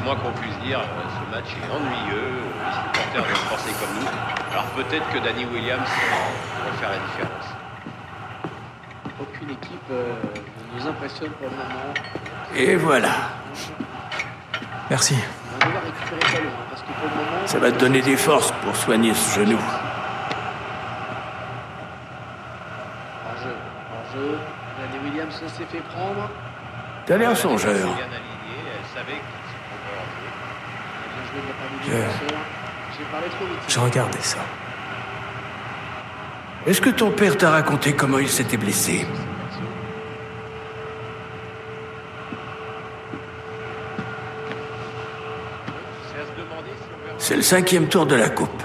moins qu'on puisse dire, ce match est ennuyeux. Les supporters doivent penser comme nous. Alors peut-être que Danny Williams va faire la différence. Aucune équipe ne nous impressionne pour le moment. Et voilà. Merci. On va devoir récupérer le ballon, parce que pour le moment... Ça va te donner des forces pour soigner ce genou. En jeu. Danny Williams s'est fait prendre. T'as l'air songeur. Bien aligné, elle savait qu'il se prendrait en jeu. Bien joué de la part du défenseur. J'ai parlé trop vite. Je regardais ça. Est-ce que ton père t'a raconté comment il s'était blessé? C'est à se demander si on verra. C'est le 5e tour de la Coupe.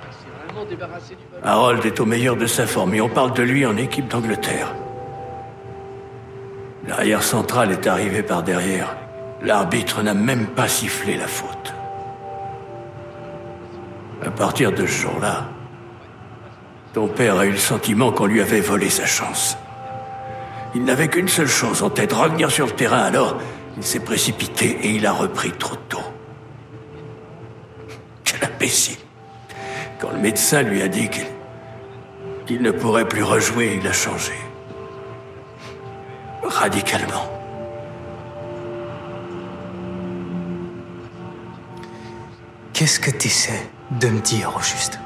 Il s'est vraiment débarrassé du ballon. Harold est au meilleur de sa forme et on parle de lui en équipe d'Angleterre. L'arrière central est arrivé par derrière. L'arbitre n'a même pas sifflé la faute. À partir de ce jour-là, ton père a eu le sentiment qu'on lui avait volé sa chance. Il n'avait qu'une seule chose en tête, revenir sur le terrain. Alors, il s'est précipité et il a repris trop tôt. Quel imbécile. Quand le médecin lui a dit qu'il ne pourrait plus rejouer, il a changé. Radicalement. Qu'est-ce que t'essaies de me dire, au juste?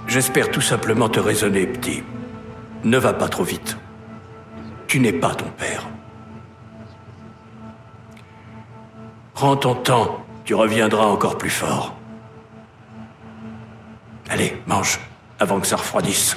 J'espère tout simplement te raisonner, petit. Ne va pas trop vite. Tu n'es pas ton père. Prends ton temps, tu reviendras encore plus fort. Allez, mange, avant que ça refroidisse.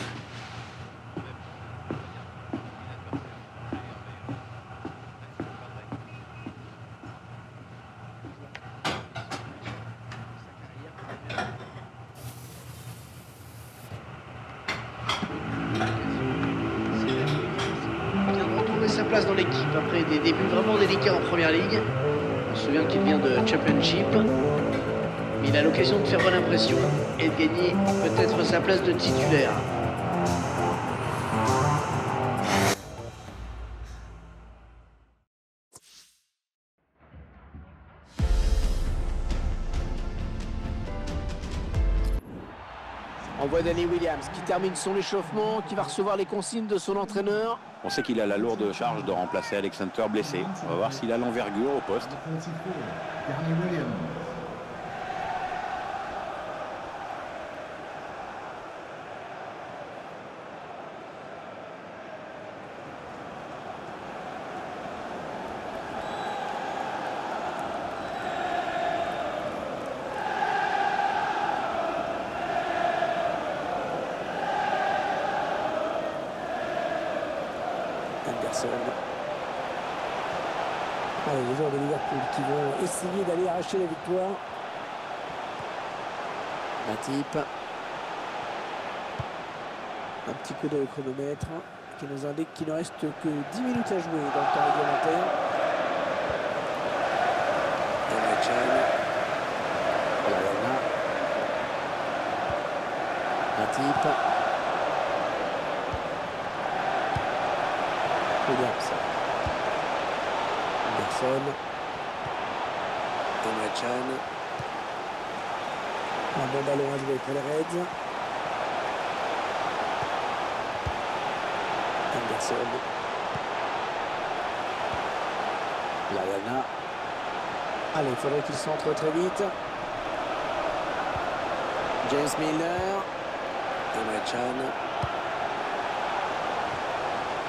Il vient de retrouver sa place dans l'équipe après des débuts vraiment délicats en première ligue. On se souvient qu'il vient de Championship. Mais il a l'occasion de faire bonne impression et de gagner peut-être sa place de titulaire. On voit Danny Williams qui termine son échauffement, qui va recevoir les consignes de son entraîneur. On sait qu'il a la lourde charge de remplacer Alex Hunter blessé. On va voir s'il a l'envergure au poste. Anderson. Allez, les joueurs de Liverpool qui vont essayer d'aller arracher la victoire. Matip. Un petit coup d'œil au chronomètre qui nous indique qu'il ne reste que 10 minutes à jouer dans le temps réglementaire. Emre Can. Lallana. Matip. Williams. Anderson. Emre Can. Un bon ballon à jouer pour les Reds. Anderson. Lallana. Allez, il faudrait qu'il centre très vite. James Milner. Emre Can.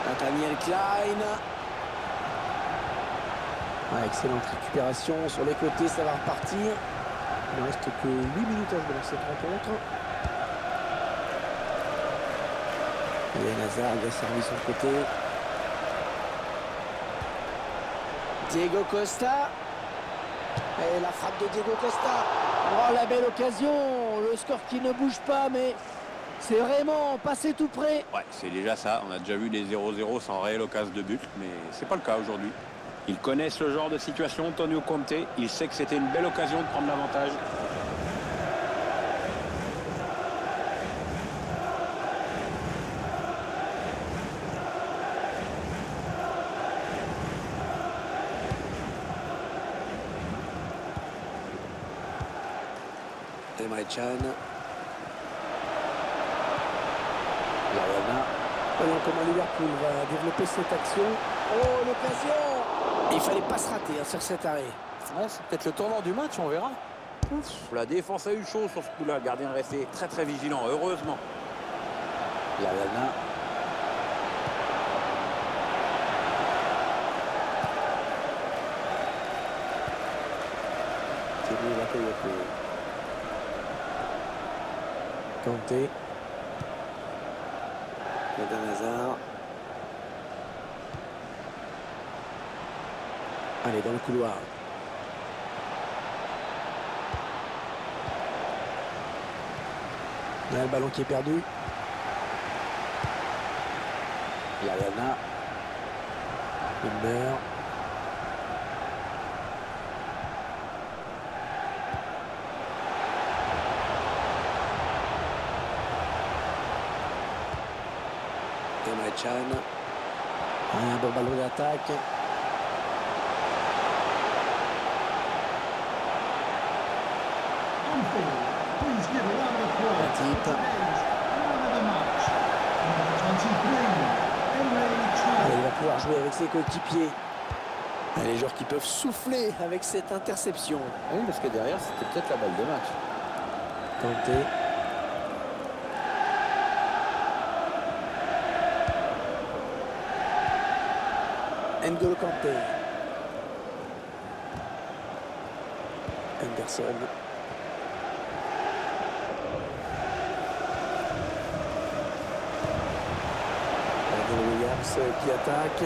Nathaniel Klein. Excellente récupération sur les côtés, ça va repartir. Il ne reste que 8 minutes à jouer dans cette rencontre. Eden Hazard a servi son côté. Diego Costa. Et la frappe de Diego Costa. Oh, la belle occasion. Le score qui ne bouge pas, mais c'est vraiment passé tout près. Ouais, c'est déjà ça. On a déjà vu des 0-0 sans réelle occasion de but, mais c'est pas le cas aujourd'hui. Ils connaissent ce genre de situation, Antonio Conte. Il sait que c'était une belle occasion de prendre l'avantage. Emre Can. Lallana. Voyons comment Liverpool va développer cette action. Oh, l'occasion! Il fallait pas se rater sur cet arrêt. Ouais, c'est peut-être le tournant du match, on verra. La défense a eu chaud sur ce coup-là. Le gardien est resté très très vigilant, heureusement. Lallana. Thierry Bakayoko. Kanté. Eden Hazard. Allez, dans le couloir. Il y a le ballon qui est perdu. Lallana. Timber. Emre Can. Un bon ballon d'attaque. Matip. Allez, il va pouvoir jouer avec ses coéquipiers. Les joueurs qui peuvent souffler avec cette interception. Oui, parce que derrière, c'était peut-être la balle de match. Kanté. N'Golo Kanté. Anderson. Williams qui attaque. Et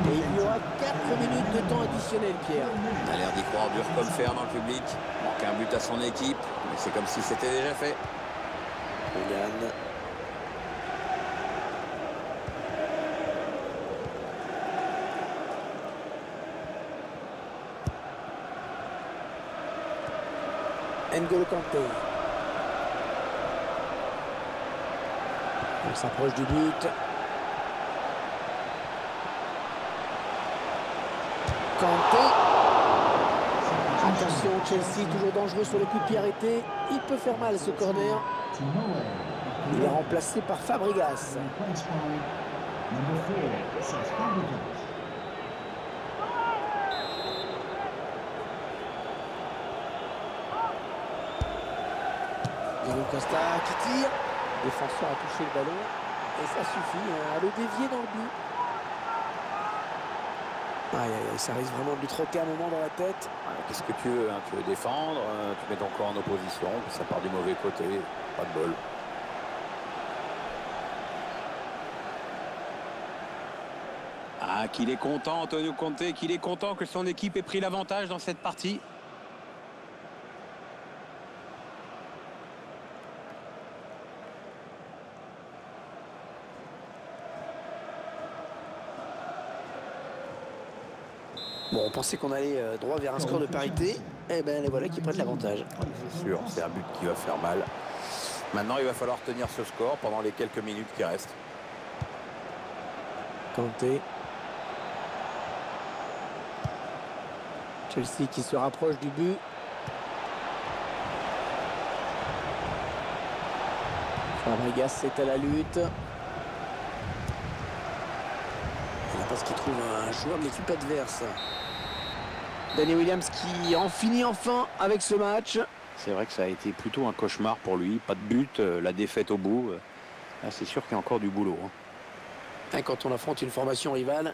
il y aura 4 minutes de temps additionnel, Pierre. Il a l'air d'y croire dur comme fer dans le public. Manque un but à son équipe, mais c'est comme si c'était déjà fait. Willian. N'Golo Kanté. On s'approche du but. Kanté. Attention, Chelsea toujours dangereux sur le coup de pied arrêté. Il peut faire mal ce corner. Il est remplacé par Fabregas. Diego Costa qui tire. Le défenseur a touché le ballon. Et ça suffit à le dévier dans le but. Aïe, aïe, aïe, ça risque vraiment de lui trotter un moment dans la tête. Qu'est-ce que tu veux, hein? Tu veux défendre, tu mets ton corps en opposition, puis ça part du mauvais côté, pas de bol. Ah, qu'il est content, Antonio Conte, qu'il est content que son équipe ait pris l'avantage dans cette partie. Bon, on pensait qu'on allait droit vers un score de parité. Eh bien, les voilà qui prennent l'avantage. C'est sûr, c'est un but qui va faire mal. Maintenant, il va falloir tenir ce score pendant les quelques minutes qui restent. Kanté. Chelsea qui se rapproche du but. Fabregas est à la lutte. Il a parce qu'il trouve un joueur de l'équipe adverse. Danny Williams qui en finit enfin avec ce match. C'est vrai que ça a été plutôt un cauchemar pour lui. Pas de but, la défaite au bout. Là, c'est sûr qu'il y a encore du boulot. Quand on affronte une formation rivale,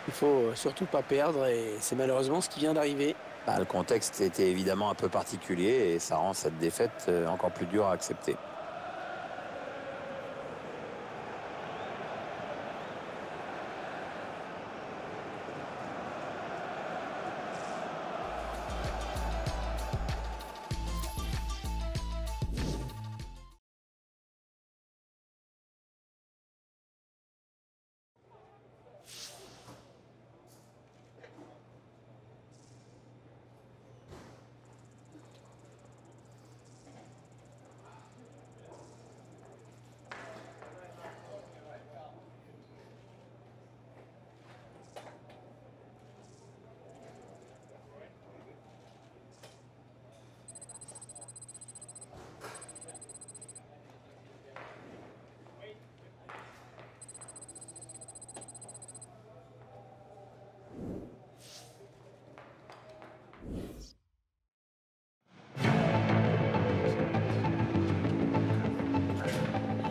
il faut surtout pas perdre et c'est malheureusement ce qui vient d'arriver. Le contexte était évidemment un peu particulier et ça rend cette défaite encore plus dure à accepter.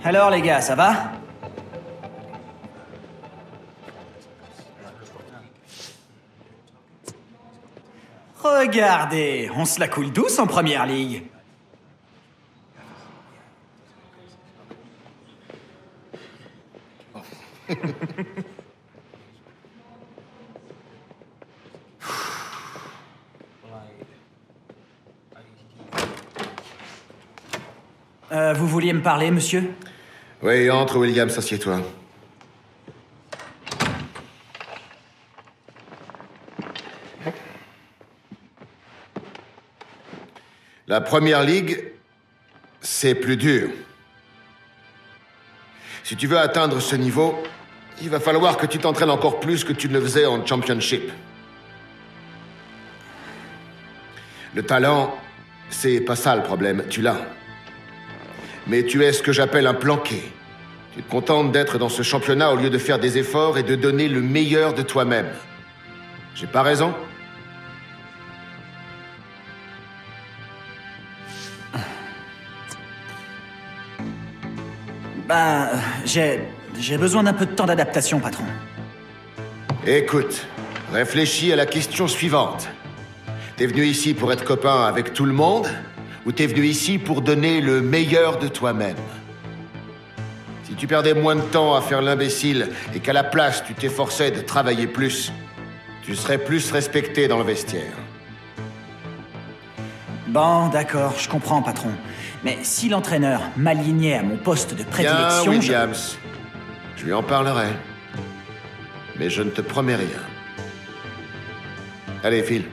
Alors les gars, ça va? Regardez, on se la coule douce en première ligue. Vous vouliez me parler, monsieur? Oui, entre, Williams, assieds-toi. La première ligue, c'est plus dur. Si tu veux atteindre ce niveau, il va falloir que tu t'entraînes encore plus que tu ne le faisais en championship. Le talent, c'est pas ça le problème, tu l'as. Mais tu es ce que j'appelle un planqué. Tu te contentes d'être dans ce championnat au lieu de faire des efforts et de donner le meilleur de toi-même. J'ai pas raison? Ben, j'ai besoin d'un peu de temps d'adaptation, patron. Écoute, réfléchis à la question suivante. T'es venu ici pour être copain avec tout le monde, ou t'es venu ici pour donner le meilleur de toi-même? Si tu perdais moins de temps à faire l'imbécile et qu'à la place tu t'efforçais de travailler plus, tu serais plus respecté dans le vestiaire. Bon, d'accord, je comprends, patron. Mais si l'entraîneur m'alignait à mon poste de prédilection... Bien, Williams. Je lui en parlerai. Mais je ne te promets rien. Allez, file.